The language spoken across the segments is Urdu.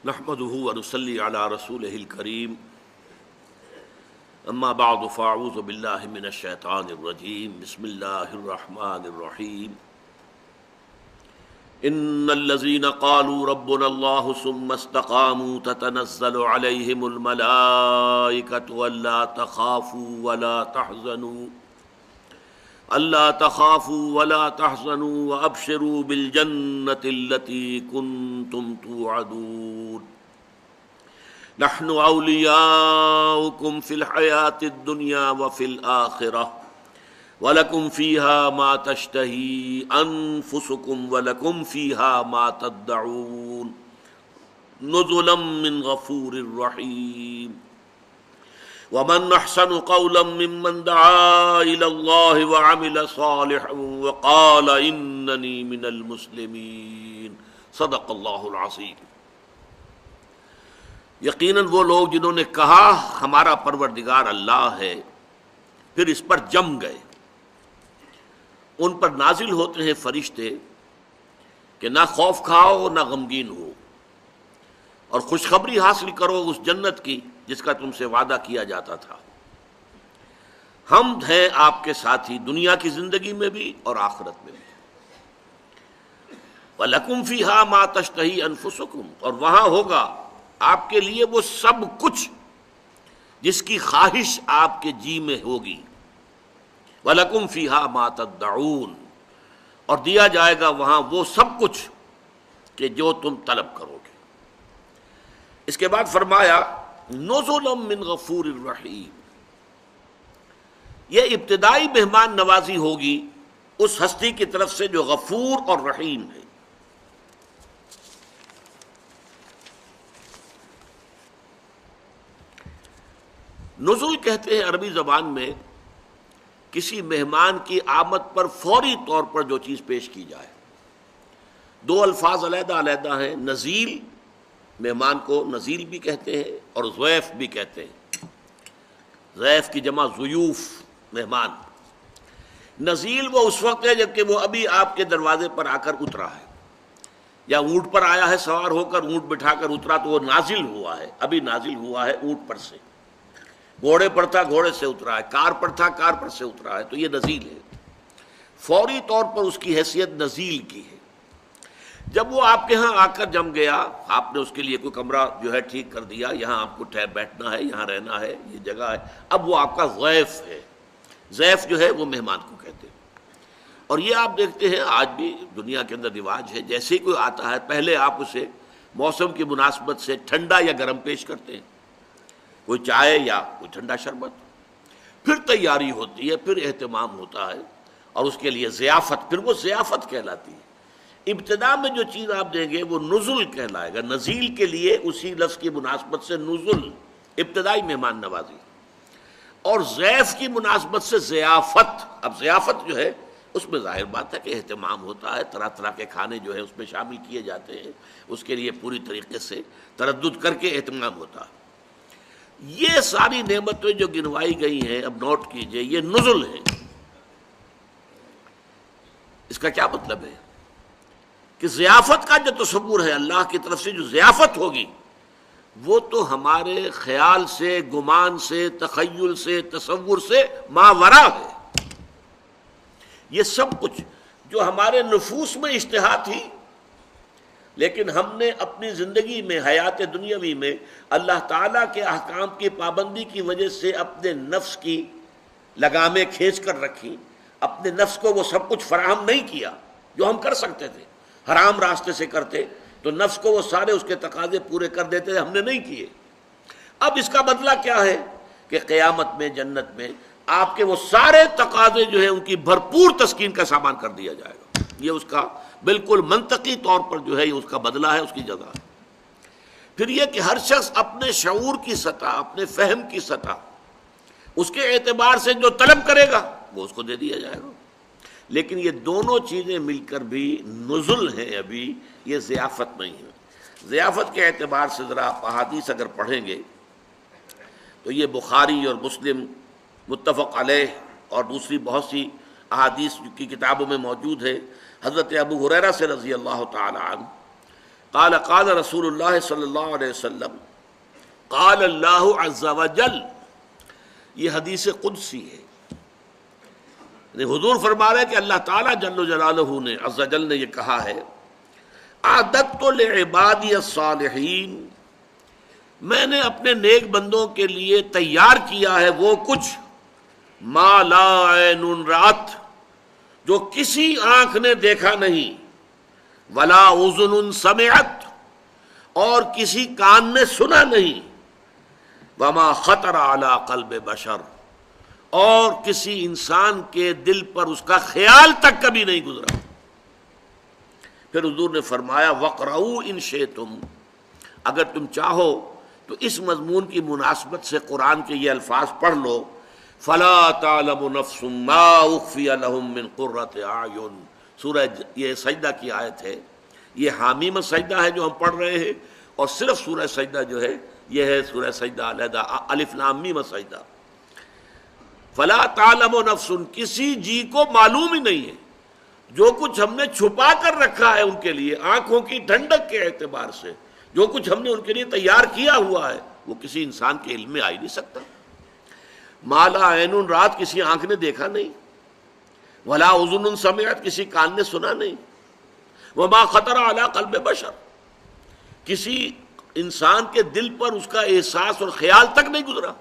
نحمده ونصلي على رسوله الكريم اما بعد فاعوذ بالله من الشيطان الرجيم بسم الله الرحمن الرحيم ان الذين قالوا ربنا الله ثم استقاموا تتنزل عليهم الملائكة ألا تخافوا ولا تحزنوا وأبشروا بالجنة التي كنتم توعدون نحن أولياؤكم في الحياة الدنيا وفي الآخرة ولكم فيها ما تشتهي أنفسكم ولكم فيها ما تدعون نزلا من غفور رحيم ومن أحسن قولا ممن دعا إلى الله وعمل صالحا وقال إنني من المسلمين صدق اللہ العظیم۔ یقیناً وہ لوگ جنہوں نے کہا ہمارا پروردگار اللہ ہے پھر اس پر جم گئے، ان پر نازل ہوتے ہیں فرشتے کہ نہ خوف کھاؤ نہ غمگین ہو اور خوشخبری حاصل کرو اس جنت کی جس کا تم سے وعدہ کیا جاتا تھا۔ ہم ہیں آپ کے ساتھی دنیا کی زندگی میں بھی اور آخرت میں بھی۔ وَلَكُمْ فِيهَا مَا تَشْتَهِي أَنفُسُكُمْ، اور وہاں ہوگا آپ کے لیے وہ سب کچھ جس کی خواہش آپ کے جی میں ہوگی۔ وَلَكُمْ فِيهَا مَا تَدَّعُونَ، اور دیا جائے گا وہاں وہ سب کچھ کہ جو تم طلب کرو گے۔ اس کے بعد فرمایا نزلا من غفور الرحیم، یہ ابتدائی مہمان نوازی ہوگی اس ہستی کی طرف سے جو غفور اور رحیم ہے۔ نزول کہتے ہیں عربی زبان میں کسی مہمان کی آمد پر فوری طور پر جو چیز پیش کی جائے۔ دو الفاظ علیحدہ علیحدہ ہیں، نزیل، مہمان کو نزیل بھی کہتے ہیں اور ضیف بھی کہتے ہیں، ضیف کی جمع ضیوف، مہمان۔ نزیل وہ اس وقت ہے جبکہ وہ ابھی آپ کے دروازے پر آ کر اترا ہے، یا اونٹ پر آیا ہے سوار ہو کر، اونٹ بٹھا کر اترا تو وہ نازل ہوا ہے، ابھی نازل ہوا ہے اونٹ پر سے۔ گھوڑے پر تھا، گھوڑے سے اترا ہے، کار پر تھا، کار پر سے اترا ہے، تو یہ نزیل ہے۔ فوری طور پر اس کی حیثیت نزیل کی ہے۔ جب وہ آپ کے ہاں آ کر جم گیا، آپ نے اس کے لیے کوئی کمرہ جو ہے ٹھیک کر دیا، یہاں آپ کو بیٹھنا ہے، یہاں رہنا ہے، یہ جگہ ہے، اب وہ آپ کا ضیف ہے۔ ضیف جو ہے وہ مہمان کو کہتے ہیں۔ اور یہ آپ دیکھتے ہیں آج بھی دنیا کے اندر رواج ہے، جیسے ہی کوئی آتا ہے پہلے آپ اسے موسم کی مناسبت سے ٹھنڈا یا گرم پیش کرتے ہیں، کوئی چائے یا کوئی ٹھنڈا شربت، پھر تیاری ہوتی ہے، پھر اہتمام ہوتا ہے، اور اس کے لیے ضیافت، پھر وہ ضیافت کہلاتی ہے۔ ابتدا میں جو چیز آپ دیں گے وہ نزل کہلائے گا۔ نزیل کے لیے اسی لفظ کی مناسبت سے نزل، ابتدائی مہمان نوازی، اور ضیف کی مناسبت سے ضیافت۔ اب ضیافت جو ہے اس میں ظاہر بات ہے کہ اہتمام ہوتا ہے، طرح طرح کے کھانے جو ہے اس میں شامل کیے جاتے ہیں، اس کے لیے پوری طریقے سے تردد کر کے اہتمام ہوتا ہے۔ یہ ساری نعمتیں جو گنوائی گئی ہیں، اب نوٹ کیجئے، یہ نزل ہے۔ اس کا کیا مطلب ہے کہ ضیافت کا جو تصور ہے اللہ کی طرف سے جو ضیافت ہوگی، وہ تو ہمارے خیال سے، گمان سے، تخیل سے، تصور سے ماورا ہے۔ یہ سب کچھ جو ہمارے نفوس میں اشتہا تھی، لیکن ہم نے اپنی زندگی میں، حیات دنیاوی میں اللہ تعالیٰ کے احکام کی پابندی کی وجہ سے اپنے نفس کی لگامیں کھینچ کر رکھی، اپنے نفس کو وہ سب کچھ فراہم نہیں کیا جو ہم کر سکتے تھے۔ حرام راستے سے کرتے تو نفس کو وہ سارے اس کے تقاضے پورے کر دیتے، ہم نے نہیں کیے۔ اب اس کا بدلہ کیا ہے کہ قیامت میں، جنت میں آپ کے وہ سارے تقاضے جو ہیں ان کی بھرپور تسکین کا سامان کر دیا جائے گا۔ یہ اس کا بالکل منطقی طور پر جو ہے یہ اس کا بدلہ ہے، اس کی جزا ہے۔ پھر یہ کہ ہر شخص اپنے شعور کی سطح، اپنے فہم کی سطح، اس کے اعتبار سے جو طلب کرے گا وہ اس کو دے دیا جائے گا۔ لیکن یہ دونوں چیزیں مل کر بھی نزل ہیں، ابھی یہ ضیافت نہیں ہے۔ ضیافت کے اعتبار سے ذرا آپ احادیث اگر پڑھیں گے تو یہ بخاری اور مسلم متفق علیہ اور دوسری بہت سی احادیث کی کتابوں میں موجود ہے۔ حضرت ابو ہریرہ سے رضی اللہ تعالی عنہ قال قال رسول اللہ صلی اللہ علیہ وسلم قال اللہ عز وجل، یہ حدیث قدسی ہے، یعنی حضور فرما رہے ہیں کہ اللہ تعالیٰ جل جلالہ نے عز وجل نے یہ کہا ہے، اعددت لعبادی الصالحین، میں نے اپنے نیک بندوں کے لیے تیار کیا ہے وہ کچھ ما لا عین رات، جو کسی آنکھ نے دیکھا نہیں، ولا اذن سمعت، اور کسی کان نے سنا نہیں، وما خطر علی قلب بشر، اور کسی انسان کے دل پر اس کا خیال تک کبھی نہیں گزرا۔ پھر حضور نے فرمایا وَاقْرَؤُوا إِن شِئْتُمْ، اگر تم چاہو تو اس مضمون کی مناسبت سے قرآن کے یہ الفاظ پڑھ لو، فَلَا تَعْلَمُ نَفْسٌ مَّا أُخْفِيَ لَهُم مِّن قُرَّةِ أَعْيُنٍ، سورہ یہ سجدہ کی آیت ہے، یہ حامیم سجدہ ہے جو ہم پڑھ رہے ہیں، اور صرف سورہ سجدہ جو ہے یہ ہے سورہ سجدہ علیحدہ الف لام میم سجدہ۔ فلا تعلم نفس، کسی جی کو معلوم ہی نہیں ہے، جو کچھ ہم نے چھپا کر رکھا ہے ان کے لیے آنکھوں کی ٹھنڈک کے اعتبار سے، جو کچھ ہم نے ان کے لیے تیار کیا ہوا ہے وہ کسی انسان کے علم میں آ ہی نہیں سکتا۔ ما لا عین رات، کسی آنکھ نے دیکھا نہیں، ولا اذن سمعت، کسی کان نے سنا نہیں، وما خطر علی قلب بشر، کسی انسان کے دل پر اس کا احساس اور خیال تک نہیں گزرا۔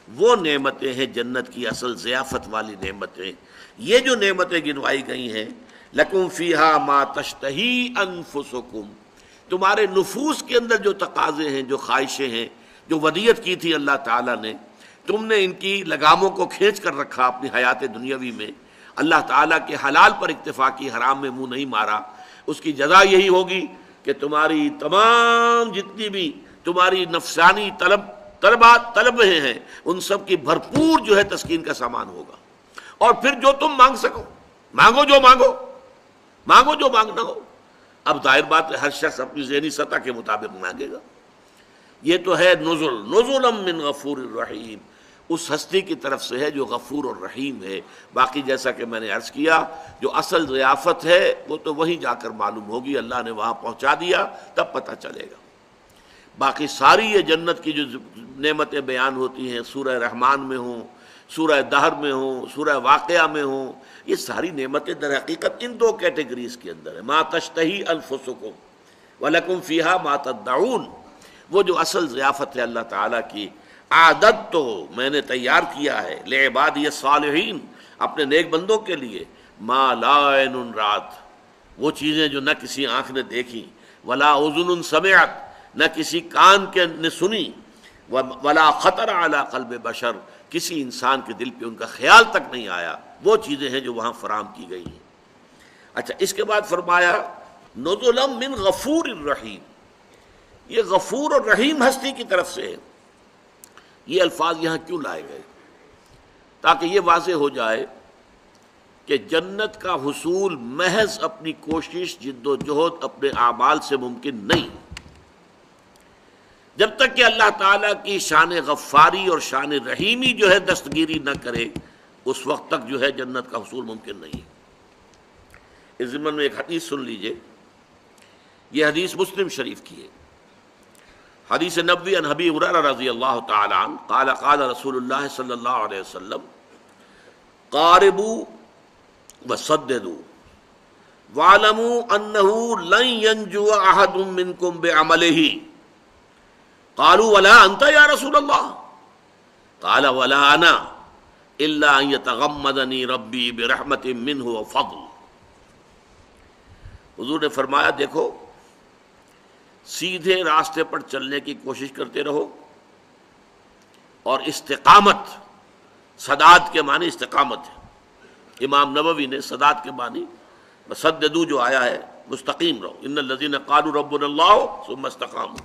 وہ نعمتیں ہیں جنت کی اصل ضیافت والی نعمتیں، یہ جو نعمتیں گنوائی گئی ہیں، لکم فیہا ما تشتہی انفسکم، تمہارے نفوس کے اندر جو تقاضے ہیں، جو خواہشیں ہیں، جو ودیت کی تھی اللہ تعالیٰ نے، تم نے ان کی لگاموں کو کھینچ کر رکھا اپنی حیات دنیاوی میں، اللہ تعالیٰ کے حلال پر اکتفا کی، حرام میں منہ نہیں مارا، اس کی جزا یہی ہوگی کہ تمہاری تمام جتنی بھی تمہاری نفسانی طلبیں ہیں ان سب کی بھرپور جو ہے تسکین کا سامان ہوگا۔ اور پھر جو تم مانگ سکو، مانگو جو مانگو، مانگو جو مانگنا ہو۔ اب ظاہر بات ہے ہر شخص اپنی ذہنی سطح کے مطابق مانگے گا۔ یہ تو ہے نزلا من غفور الرحیم، اس ہستی کی طرف سے ہے جو غفور اور رحیم ہے۔ باقی جیسا کہ میں نے عرض کیا، جو اصل ضیافت ہے وہ تو وہیں جا کر معلوم ہوگی، اللہ نے وہاں پہنچا دیا تب پتہ چلے گا۔ باقی ساری یہ جنت کی جو نعمتیں بیان ہوتی ہیں، سورہ رحمان میں ہوں، سورہ دہر میں ہوں، سورہ واقعہ میں ہوں، یہ ساری نعمتیں در حقیقت ان دو کیٹیگریز کے اندر ہیں، ما تشتہی انفسکم ولکم فیہا ما تدعون۔ وہ جو اصل ضیافت ہے اللہ تعالیٰ کی، عادت تو میں نے تیار کیا ہے لعبادی الصالحین، اپنے نیک بندوں کے لیے، ما لا عین رات، وہ چیزیں جو نہ کسی آنکھ نے دیکھی، ولا اذن سمعت، نہ کسی کان کے نے سنی، ولا خطر علی قلب بشر، کسی انسان کے دل پہ ان کا خیال تک نہیں آیا، وہ چیزیں ہیں جو وہاں فراہم کی گئی ہیں۔ اچھا، اس کے بعد فرمایا نزلا من غفور الرحیم، یہ غفور اور رحیم ہستی کی طرف سے ہے۔ یہ الفاظ یہاں کیوں لائے گئے؟ تاکہ یہ واضح ہو جائے کہ جنت کا حصول محض اپنی کوشش، جد و جہد، اپنے اعمال سے ممکن نہیں، جب تک کہ اللہ تعالیٰ کی شان غفاری اور شان رحیمی جو ہے دستگیری نہ کرے، اس وقت تک جو ہے جنت کا حصول ممکن نہیں۔ اس ضمن میں ایک حدیث سن لیجئے، یہ حدیث مسلم شریف کی ہے، حدیث نبوی عن ابی ہریرہ رضی اللہ تعالی عنہ قال قال رسول اللہ صلی اللہ علیہ وسلم قاربوا وسددوا واعلموا انه لن ينجو احد منكم بعمله قالوا ولا انت یا رسول اللہ قال ولا انا الا ان يتغمدني ربي برحمت منه وفضل۔ حضور نے فرمایا دیکھو، سیدھے راستے پر چلنے کی کوشش کرتے رہو، اور استقامت، سداد کے معنی استقامت ہے، امام نووی نے سداد کے معنی وسددوا جو آیا ہے مستقیم رہو، ان الذين قالوا ربنا الله ثم استقاموا۔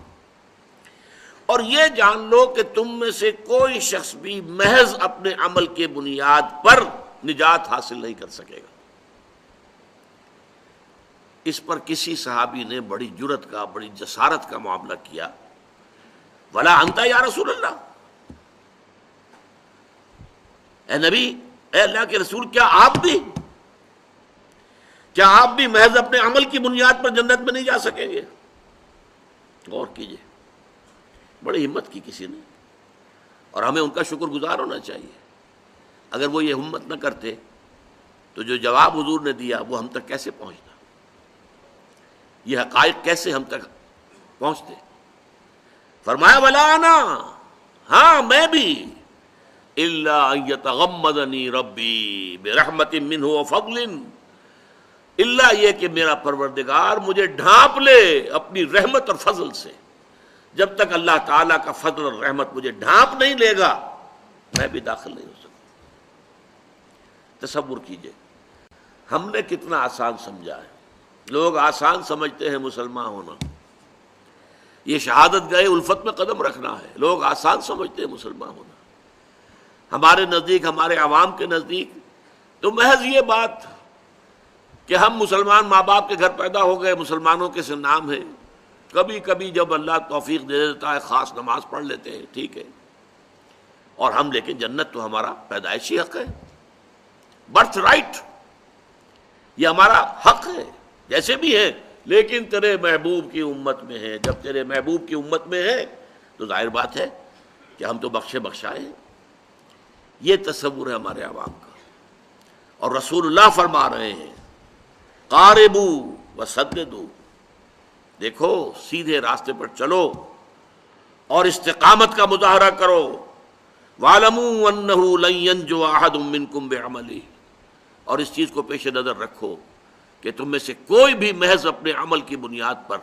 اور یہ جان لو کہ تم میں سے کوئی شخص بھی محض اپنے عمل کے بنیاد پر نجات حاصل نہیں کر سکے گا۔ اس پر کسی صحابی نے بڑی جرت کا، بڑی جسارت کا معاملہ کیا، ولا انت یا رسول اللہ، اے نبی، اے اللہ کے رسول، کیا آپ بھی محض اپنے عمل کی بنیاد پر جنت میں نہیں جا سکیں گے؟ غور کیجئے، بڑی ہمت کی کسی نے، اور ہمیں ان کا شکر گزار ہونا چاہیے۔ اگر وہ یہ ہمت نہ کرتے تو جو جواب حضور نے دیا وہ ہم تک کیسے پہنچتا، یہ حقائق کیسے ہم تک پہنچتے؟ فرمایا ولا انا، ہاں میں بھی، الا ان یتغمدنی ربی برحمت منہ وفضل، الا یہ کہ میرا پروردگار مجھے ڈھانپ لے اپنی رحمت اور فضل سے۔ جب تک اللہ تعالیٰ کا فضل اور رحمت مجھے ڈھانپ نہیں لے گا میں بھی داخل نہیں ہو سکتا۔ تصور کیجئے، ہم نے کتنا آسان سمجھا ہے۔ لوگ آسان سمجھتے ہیں مسلمان ہونا، یہ شہادت گئے الفت میں قدم رکھنا ہے، لوگ آسان سمجھتے ہیں مسلمان ہونا۔ ہمارے نزدیک، ہمارے عوام کے نزدیک تو محض یہ بات کہ ہم مسلمان ماں باپ کے گھر پیدا ہو گئے، مسلمانوں کے سے نام ہے، کبھی کبھی جب اللہ توفیق دے دیتا ہے خاص نماز پڑھ لیتے ہیں، ٹھیک ہے، اور ہم لیکن جنت تو ہمارا پیدائشی حق ہے، برتھ رائٹ، یہ ہمارا حق ہے، جیسے بھی ہے، لیکن تیرے محبوب کی امت میں ہے۔ جب تیرے محبوب کی امت میں ہے تو ظاہر بات ہے کہ ہم تو بخشے بخشائے ہیں۔ یہ تصور ہے ہمارے عوام کا، اور رسول اللہ فرما رہے ہیں قاربوا وسددوا، دیکھو سیدھے راستے پر چلو اور استقامت کا مظاہرہ کرو، وَاعْلَمُوا أَنَّهُ لَن يَنْجُوَ أَحَدٌ مِّنكُمْ بِعَمَلِهِ، اور اس چیز کو پیش نظر رکھو کہ تم میں سے کوئی بھی محض اپنے عمل کی بنیاد پر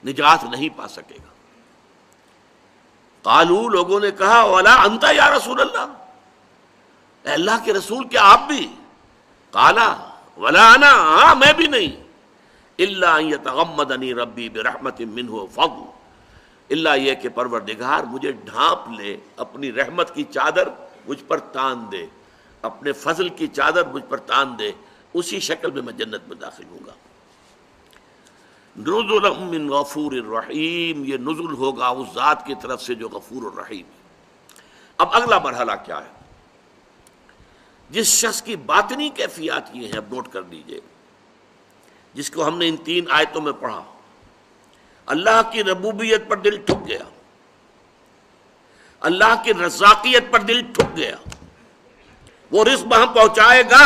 نجات نہیں پا سکے گا۔ قالوا، لوگوں نے کہا وَلَا أَنْتَ يَا رسول اللہ، اے اللہ کے رسول کیا آپ بھی؟ قالا وَلَا أَنَا، ہاں میں بھی نہیں، إِلَّا أَن يَتَغَمَّدَنِي رَبِّي بِرَحْمَةٍ مِّنْهُ وَفَضْلٍ، اللہ یہ کہ پروردگار مجھے ڈھانپ لے، اپنی رحمت کی چادر مجھ پر تان دے، اپنے فضل کی چادر مجھ پر تان دے، اسی شکل میں جنت میں داخل ہوں گا۔ نزلا من غفور الرحیم، یہ نزل ہوگا اس ذات کی طرف سے جو غفور الرحیم ہے۔ اب اگلا مرحلہ کیا ہے؟ جس شخص کی باطنی کیفیات یہ ہیں، اب نوٹ کر لیجئے، جس کو ہم نے ان 3 آیتوں میں پڑھا، اللہ کی ربوبیت پر دل ٹھک گیا، اللہ کی رزاقیت پر دل ٹھک گیا، وہ رزق وہاں پہنچائے گا،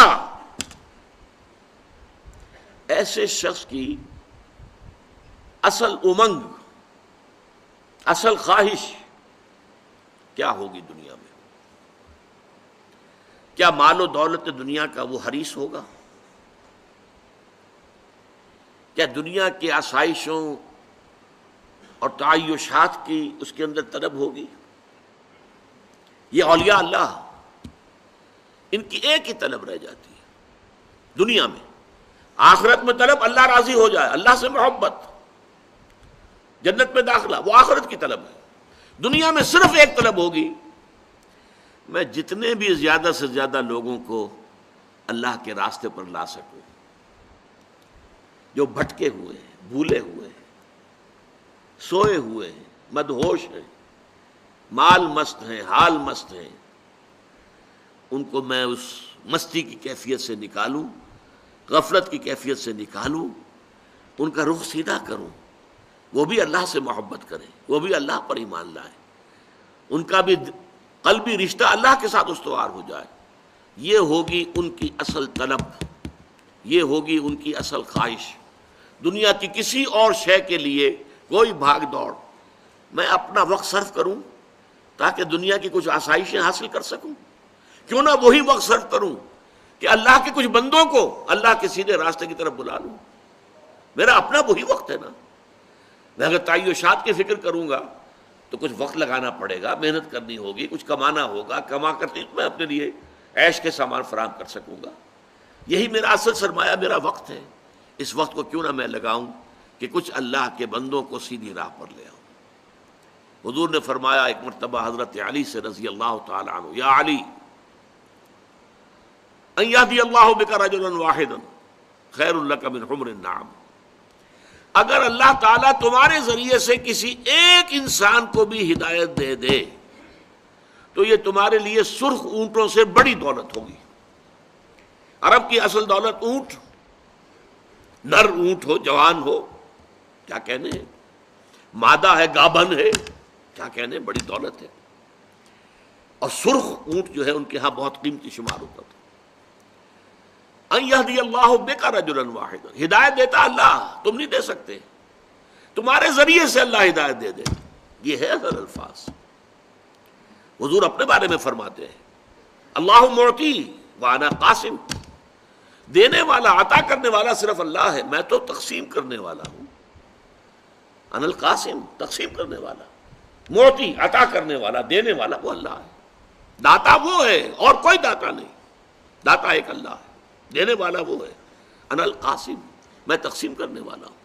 ایسے شخص کی اصل امنگ، اصل خواہش کیا ہوگی دنیا میں؟ کیا مال و دولت دنیا کا وہ حریص ہوگا؟ کیا دنیا کی آسائشوں اور تعیشات کی اس کے اندر طلب ہوگی؟ یہ اولیاء اللہ، ان کی ایک ہی طلب رہ جاتی ہے دنیا میں، آخرت میں طلب اللہ راضی ہو جائے، اللہ سے محبت، جنت میں داخلہ، وہ آخرت کی طلب ہے۔ دنیا میں صرف ایک طلب ہوگی، میں جتنے بھی زیادہ سے زیادہ لوگوں کو اللہ کے راستے پر لا سکوں، جو بھٹکے ہوئے ہیں، بھولے ہوئے ہیں، سوئے ہوئے ہیں، مدہوش ہیں، مال مست ہیں، حال مست ہیں، ان کو میں اس مستی کی کیفیت سے نکالوں، غفلت کی کیفیت سے نکالوں، ان کا رخ سیدھا کروں، وہ بھی اللہ سے محبت کریں، وہ بھی اللہ پر ایمان لائیں، ان کا بھی قلبی رشتہ اللہ کے ساتھ استوار ہو جائے۔ یہ ہوگی ان کی اصل طلب، یہ ہوگی ان کی اصل خواہش۔ دنیا کی کسی اور شے کے لیے کوئی بھاگ دوڑ، میں اپنا وقت صرف کروں تاکہ دنیا کی کچھ آسائشیں حاصل کر سکوں، کیوں نہ وہی وقت صرف کروں کہ اللہ کے کچھ بندوں کو اللہ کے سیدھے راستے کی طرف بلا لوں۔ میرا اپنا وہی وقت ہے نا، میں اگر تعیشات کی فکر کروں گا تو کچھ وقت لگانا پڑے گا، محنت کرنی ہوگی، کچھ کمانا ہوگا، کما کر میں اپنے لیے عیش کے سامان فراہم کر سکوں گا۔ یہی میرا اصل سرمایہ، میرا وقت ہے۔ اس وقت کو کیوں نہ میں لگاؤں کہ کچھ اللہ کے بندوں کو سیدھی راہ پر لے آؤں۔ حضور نے فرمایا ایک مرتبہ حضرت علی سے رضی اللہ تعالی عنہ، یا علی ان یہدی اللہ بک رجلا واحدا خیر لک من حمر النعم، اگر اللہ تعالیٰ تمہارے ذریعے سے کسی ایک انسان کو بھی ہدایت دے دے تو یہ تمہارے لیے سرخ اونٹوں سے بڑی دولت ہوگی۔ عرب کی اصل دولت اونٹ، نر اونٹ ہو، جوان ہو، کیا کہنے ہیں، مادہ ہے، گابن ہے، کیا کہنے، بڑی دولت ہے. اور سرخ اونٹ جو ہے ان کے ہاں بہت قیمتی شمار ہوتا تھا. ان یہدی اللہ بک رجلا واحدا، ہدایت دیتا اللہ، تم نہیں دے سکتے، تمہارے ذریعے سے اللہ ہدایت دے دے. یہ ہے اصل الفاظ. حضور اپنے بارے میں فرماتے ہیں اللہ معطی وانا قاسم، دینے والا، عطا کرنے والا صرف اللہ ہے، میں تو تقسیم کرنے والا ہوں. انا القاسم، تقسیم کرنے والا. معطی، عطا کرنے والا، دینے والا وہ اللہ ہے. داتا وہ ہے اور کوئی داتا نہیں. داتا ایک اللہ ہے، دینے والا وہ ہے. انا القاسم، میں تقسیم کرنے والا ہوں.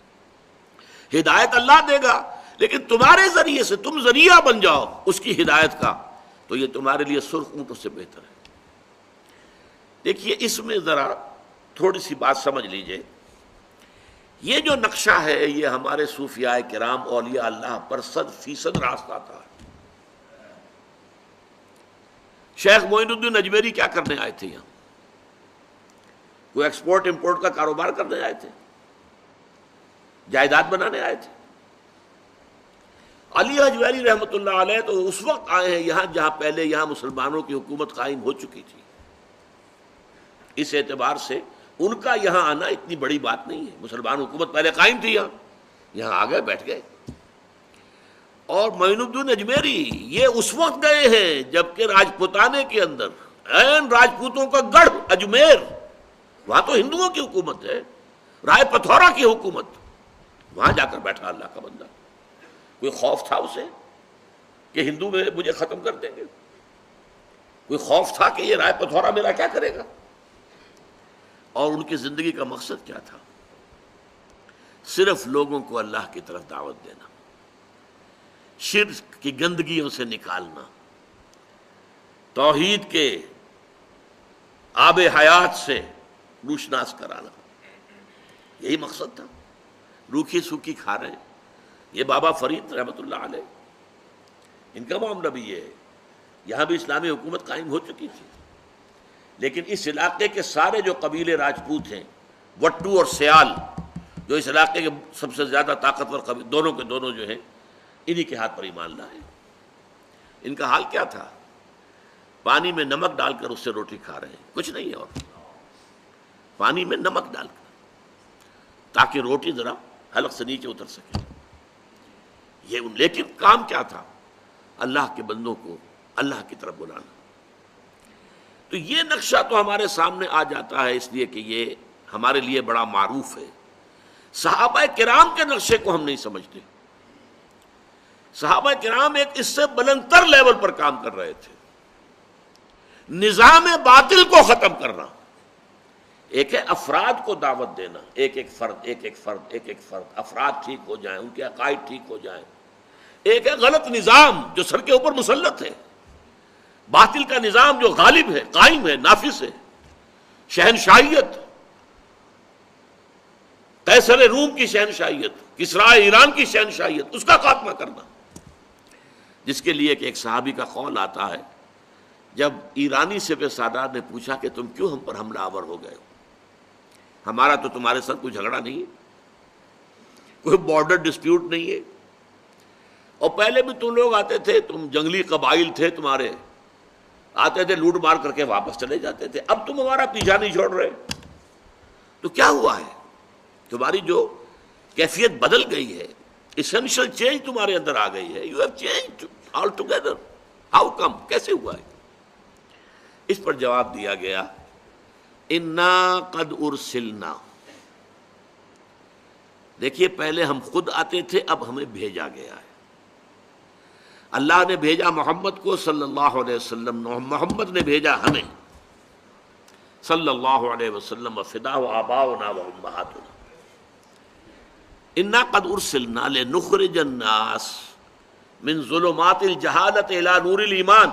ہدایت اللہ دے گا، لیکن تمہارے ذریعے سے تم ذریعہ بن جاؤ اس کی ہدایت کا، تو یہ تمہارے لیے سرخ اونٹوں سے بہتر ہے. دیکھیے اس میں ذرا تھوڑی سی بات سمجھ لیجئے. یہ جو نقشہ ہے یہ ہمارے صوفیاء کرام اولیاء اللہ پر 100% راستہ تھا. شیخ معین الدین اجمیری کیا کرنے آئے تھے یہاں؟ کوئی ایکسپورٹ امپورٹ کا کاروبار کرنے آئے تھے؟ جائیداد بنانے آئے تھے؟ علی حجویری رحمۃ اللہ علیہ تو اس وقت آئے ہیں یہاں جہاں پہلے یہاں مسلمانوں کی حکومت قائم ہو چکی تھی. اس اعتبار سے ان کا یہاں آنا اتنی بڑی بات نہیں ہے. مسلمان حکومت پہلے قائم تھی، یہاں آ گئے، بیٹھ گئے. اور معین الدین اجمیری یہ اس وقت گئے ہیں جبکہ راجپوتانے کے اندر این راجپوتوں کا گڑھ اجمیر، وہاں تو ہندوؤں کی حکومت ہے، رائے پتھورا کی حکومت، وہاں جا کر بیٹھا اللہ کا بندہ. کوئی خوف تھا اسے کہ ہندو میں مجھے ختم کر دیں گے؟ کوئی خوف تھا کہ یہ رائے پتھورا میرا کیا کرے گا؟ اور ان کی زندگی کا مقصد کیا تھا؟ صرف لوگوں کو اللہ کی طرف دعوت دینا، شرک کی گندگیوں سے نکالنا، توحید کے آب حیات سے روشناس کرانا. یہی مقصد تھا. روکھی سوکھی کھا رہے ہیں. یہ بابا فرید رحمۃ اللہ علیہ، ان کا معاملہ بھی یہ ہے. یہاں بھی اسلامی حکومت قائم ہو چکی تھی، لیکن اس علاقے کے سارے جو قبیلے راجپوت ہیں، وٹو اور سیال، جو اس علاقے کے سب سے زیادہ طاقتور قبیلے، دونوں کے دونوں جو ہیں انہی کے ہاتھ پر ایمان لائے. ان کا حال کیا تھا؟ پانی میں نمک ڈال کر اس سے روٹی کھا رہے ہیں، کچھ نہیں ہے اور. پانی میں نمک ڈال کر تاکہ روٹی ذرا حلق سے نیچے اتر سکے. لیکن کام کیا تھا؟ اللہ کے بندوں کو اللہ کی طرف بلانا. تو یہ نقشہ تو ہمارے سامنے آ جاتا ہے اس لیے کہ یہ ہمارے لیے بڑا معروف ہے. صحابہ کرام کے نقشے کو ہم نہیں سمجھتے. صحابہ کرام ایک اس سے بلندتر لیول پر کام کر رہے تھے. نظام باطل کو ختم کرنا. ایک ہے افراد کو دعوت دینا، ایک ایک فرد، افراد ٹھیک ہو جائیں، ان کے عقائد ٹھیک ہو جائیں. ایک ہے غلط نظام جو سر کے اوپر مسلط ہے، باطل کا نظام جو غالب ہے، قائم ہے، نافذ ہے. شہنشاہیت، قیصر روم کی شہنشاہیت، کسرا ایران کی شہنشاہیت، اس کا خاتمہ کرنا. جس کے لیے کہ ایک صحابی کا قول آتا ہے، جب ایرانی سپہ سالار نے پوچھا کہ تم کیوں ہم پر حملہ آور ہو گئے ہو؟ ہمارا تو تمہارے ساتھ کوئی جھگڑا نہیں ہے، کوئی بارڈر ڈسپیوٹ نہیں ہے، اور پہلے بھی تم لوگ آتے تھے، تم جنگلی قبائل تھے، تمہارے آتے تھے، لوٹ مار کر کے واپس چلے جاتے تھے، اب تم ہمارا پیچھا نہیں چھوڑ رہے، تو کیا ہوا ہے؟ تمہاری جو کیفیت بدل گئی ہے، ایسنشل چینج تمہارے اندر آ گئی ہے. You have changed all together. How come? کیسے ہوا ہے؟ اس پر جواب دیا گیا انا قد ارسلنا. دیکھیے پہلے ہم خود آتے تھے، اب ہمیں بھیجا گیا ہے. اللہ نے بھیجا محمد کو صلی اللہ علیہ وسلم، محمد نے بھیجا ہمیں صلی اللہ علیہ وسلم. وفداء آباؤنا وامہاتنا. انا قد ارسلنا لنخرج الناس من ظلمات الجہالت الی نور الایمان.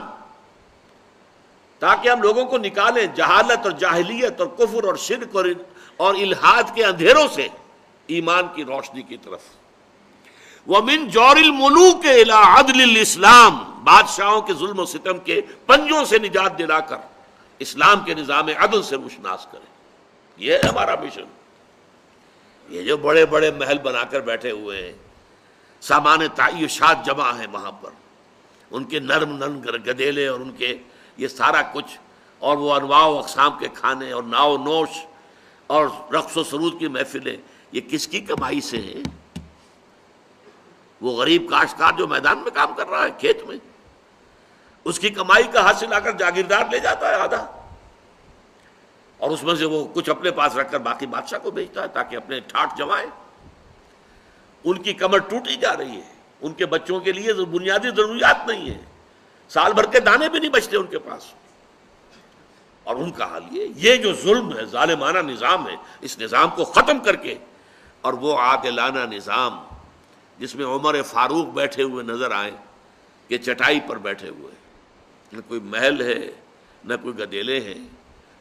تاکہ ہم لوگوں کو نکالیں جہالت اور جاہلیت اور کفر اور شرک اور الحاد کے اندھیروں سے ایمان کی روشنی کی طرف. وَمِن جَوْرِ الْمُلُوكِ إِلَىٰ عَدْلِ الْإِسْلَامِ. بادشاہوں کے ظلم و ستم کے پنجوں سے نجات دلا کر اسلام کے نظام عدل سے روشناس کریں. یہ ہے ہمارا مشن. یہ جو بڑے بڑے محل بنا کر بیٹھے ہوئے ہیں، سامان تعیشات جمع ہے وہاں پر، ان کے نرم نرم گدیلے اور ان کے یہ سارا کچھ، اور وہ انواع و اقسام کے کھانے اور ناؤ نوش اور رقص و سرود کی محفلیں، یہ کس کی کمائی سے ہیں؟ وہ غریب کاشتکار جو میدان میں کام کر رہا ہے کھیت میں، اس کی کمائی کا حاصل آ کر جاگیردار لے جاتا ہے آدھا، اور اس میں سے وہ کچھ اپنے پاس رکھ کر باقی بادشاہ کو بھیجتا ہے تاکہ اپنے ٹھاٹ جمائے۔ ان کی کمر ٹوٹی جا رہی ہے، ان کے بچوں کے لیے بنیادی ضروریات نہیں ہیں، سال بھر کے دانے بھی نہیں بچتے ان کے پاس، اور ان کا حال یہ جو ظلم ہے، ظالمانہ نظام ہے، اس نظام کو ختم کر کے اور وہ عادلانہ نظام جس میں عمر فاروق بیٹھے ہوئے نظر آئے کہ چٹائی پر بیٹھے ہوئے، نہ کوئی محل ہے، نہ کوئی گدیلے ہیں،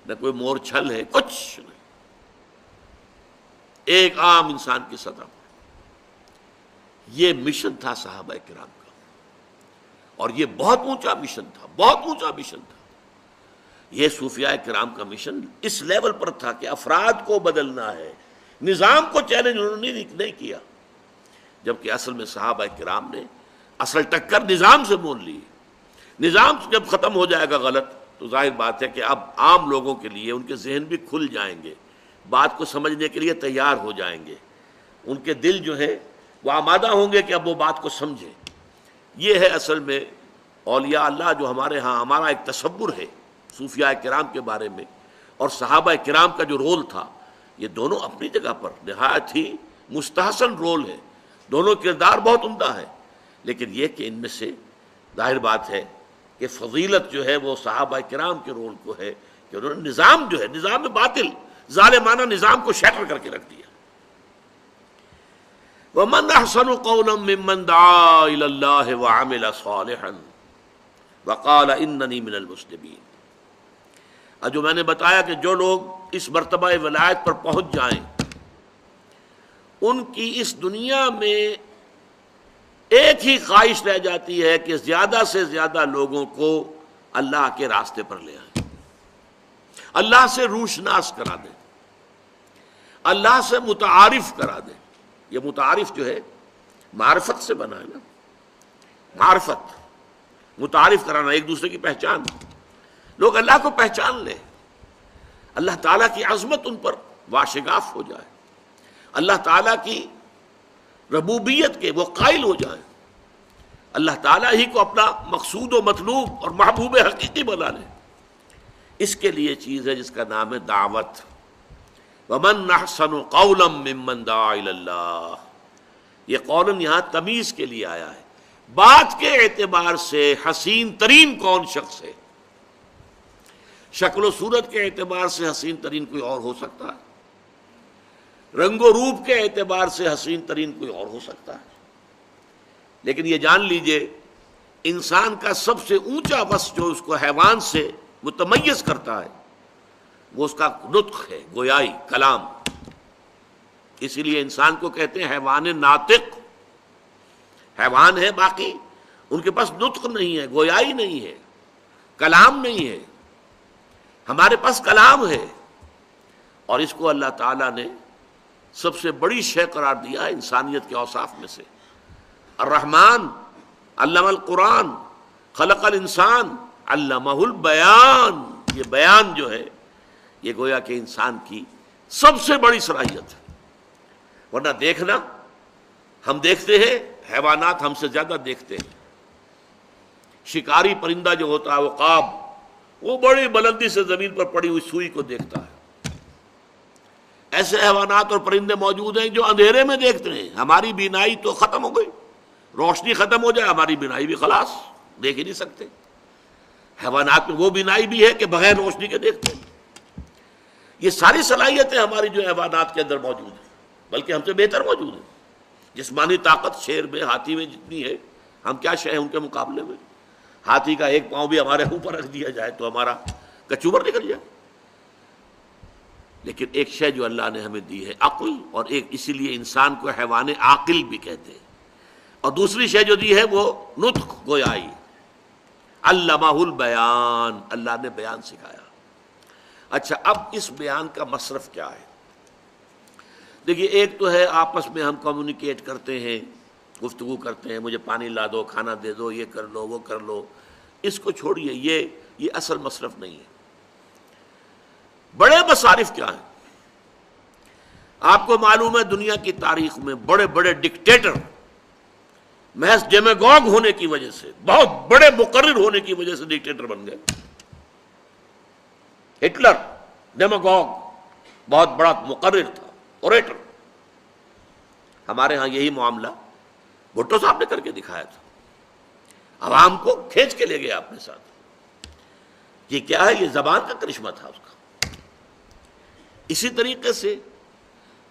نہ کوئی مور چھل ہے، کچھ نہیں، ایک عام انسان کی سطح پر۔ یہ مشن تھا صحابہ کرام کا، اور یہ بہت اونچا مشن تھا، بہت اونچا مشن تھا۔ یہ صوفیاء کرام کا مشن اس لیول پر تھا کہ افراد کو بدلنا ہے، نظام کو چیلنج انہوں نے نہیں کیا، جبکہ اصل میں صحابہ کرام نے اصل ٹکر نظام سے مول لی۔ نظام جب ختم ہو جائے گا غلط تو ظاہر بات ہے کہ اب عام لوگوں کے لیے ان کے ذہن بھی کھل جائیں گے، بات کو سمجھنے کے لیے تیار ہو جائیں گے، ان کے دل جو ہے وہ آمادہ ہوں گے کہ اب وہ بات کو سمجھیں۔ یہ ہے اصل میں اولیاء اللہ جو ہمارے ہاں ہمارا ایک تصور ہے صوفیاء کرام کے بارے میں، اور صحابہ کرام کا جو رول تھا، یہ دونوں اپنی جگہ پر نہایت ہی مستحسن رول ہے، دونوں کردار بہت عمدہ ہے، لیکن یہ کہ ان میں سے ظاہر بات ہے کہ فضیلت جو ہے وہ صحابہ کرام کے رول کو ہے کہ انہوں نے نظام جو ہے، نظام باطل ظالمانہ نظام کو شیٹر کر کے رکھ دیا۔ وَمَنْ أَحْسَنُ قَوْلًا مِّمَّنْ دَعَا إِلَى اللَّهِ وَعَمِلَ صَالِحًا وَقَالَ إِنَّنِي مِنَ الْمُسْلِمِينَ۔ جو میں نے بتایا کہ جو لوگ اس مرتبہ ولایت پر پہنچ جائیں، ان کی اس دنیا میں ایک ہی خواہش رہ جاتی ہے کہ زیادہ سے زیادہ لوگوں کو اللہ کے راستے پر لے آئیں، اللہ سے روشناس کرا دیں، اللہ سے متعارف کرا دیں۔ یہ متعارف جو ہے معرفت سے بنا ہے نا، معرفت، متعارف کرانا، ایک دوسرے کی پہچان، لوگ اللہ کو پہچان لیں، اللہ تعالیٰ کی عظمت ان پر واشگاف ہو جائے، اللہ تعالیٰ کی ربوبیت کے وہ قائل ہو جائیں، اللہ تعالیٰ ہی کو اپنا مقصود و مطلوب اور محبوب حقیقی بنا لیں۔ اس کے لیے چیز ہے جس کا نام ہے دعوت۔ وَمَنْ أَحْسَنُ قَوْلًا مِّمَّنْ دَعَا إِلَى اللَّهِ، یہ قولاً یہاں تمیز کے لیے آیا ہے، بات کے اعتبار سے حسین ترین کون شخص ہے؟ شکل و صورت کے اعتبار سے حسین ترین کوئی اور ہو سکتا ہے، رنگ و روپ کے اعتبار سے حسین ترین کوئی اور ہو سکتا ہے، لیکن یہ جان لیجئے انسان کا سب سے اونچا وصف جو اس کو حیوان سے متمیز کرتا ہے وہ اس کا نطق ہے، گویائی، کلام۔ اسی لیے انسان کو کہتے ہیں حیوان ناطق، حیوان ہے باقی ان کے پاس نطق نہیں ہے، گویائی نہیں ہے، کلام نہیں ہے، ہمارے پاس کلام ہے، اور اس کو اللہ تعالیٰ نے سب سے بڑی شے قرار دیا ہے انسانیت کے اوصاف میں سے۔ الرحمن علم القرآن خلق الانسان علمہ البیان، یہ بیان جو ہے یہ گویا کہ انسان کی سب سے بڑی صلاحیت ہے، ورنہ دیکھنا ہم دیکھتے ہیں، حیوانات ہم سے زیادہ دیکھتے ہیں۔ شکاری پرندہ جو ہوتا ہے وہ عقاب، وہ بڑی بلندی سے زمین پر پڑی ہوئی سوئی کو دیکھتا ہے۔ ایسے حیوانات اور پرندے موجود ہیں جو اندھیرے میں دیکھتے ہیں، ہماری بینائی تو ختم ہو گئی، روشنی ختم ہو جائے ہماری بینائی بھی خلاص، دیکھ ہی نہیں سکتے۔ حیوانات میں وہ بینائی بھی ہے کہ بغیر روشنی کے دیکھتے ہیں۔ یہ ساری صلاحیتیں ہماری جو حیوانات کے اندر موجود ہیں، بلکہ ہم سے بہتر موجود ہیں۔ جسمانی طاقت شیر میں، ہاتھی میں جتنی ہے، ہم کیا شے ہیں ان کے مقابلے میں؟ ہاتھی کا ایک پاؤں بھی ہمارے اوپر رکھ دیا جائے تو ہمارا کچوبر نکل جائے۔ لیکن ایک شے جو اللہ نے ہمیں دی ہے عقل، اور ایک اسی لیے انسان کو حیوان عاقل بھی کہتے ہیں، اور دوسری شے جو دی ہے وہ نطق، گویائی، علمہ البیان، اللہ نے بیان سکھایا۔ اچھا، اب اس بیان کا مصرف کیا ہے؟ دیکھیے، ایک تو ہے آپس میں ہم کمیونیکیٹ کرتے ہیں، گفتگو کرتے ہیں، مجھے پانی لا دو، کھانا دے دو، یہ کر لو، وہ کر لو. اس کو چھوڑیے، یہ اصل مصرف نہیں ہے. بڑے مصارف کیا ہیں؟ آپ کو معلوم ہے دنیا کی تاریخ میں بڑے بڑے ڈکٹیٹر محض ڈیمیگوگ ہونے کی وجہ سے، بہت بڑے مقرر ہونے کی وجہ سے ڈکٹیٹر بن گئے. ہٹلر ڈیمیگوگ، بہت بڑا مقرر تھا، اوریٹر. ہمارے ہاں یہی معاملہ بھٹو صاحب نے کر کے دکھایا تھا، عوام کو کھینچ کے لے گیا اپنے ساتھ. یہ کیا ہے؟ یہ زبان کا کرشمہ تھا اس کا. اسی طریقے سے